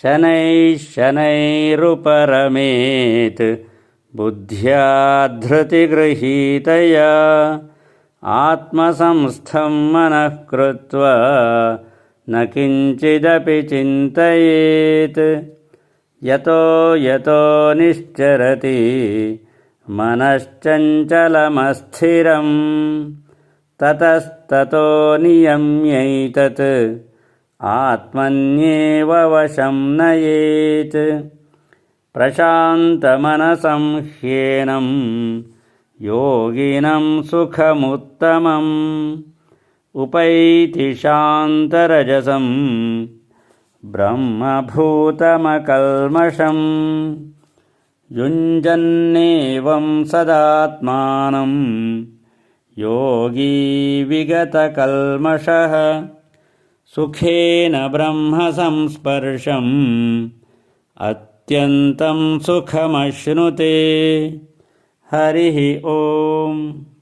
शनैः शनैरुपरमेत् बुद्ध्या धृतिगृहीतया आत्मसंस्थं मनः कृत्वा न किञ्चिदपि चिन्तयेत्। यतो यतो निश्चरति मनश्चञ्चलमस्थिरं ततस्ततो नियम्यैतत् आत्मन्येव वशं नयेत्। प्रशान्तमनसं ह्येनं योगिनं सुखमुत्तमम् उपैति शान्तरजसं ब्रह्मभूतमकल्मषम्। युञ्जन्नेवं सदात्मानं योगी विगतकल्मषः सुखेन ब्रह्मसंस्पर्शम् अत्यन्तं सुखमश्नुते। हरिः ओम्।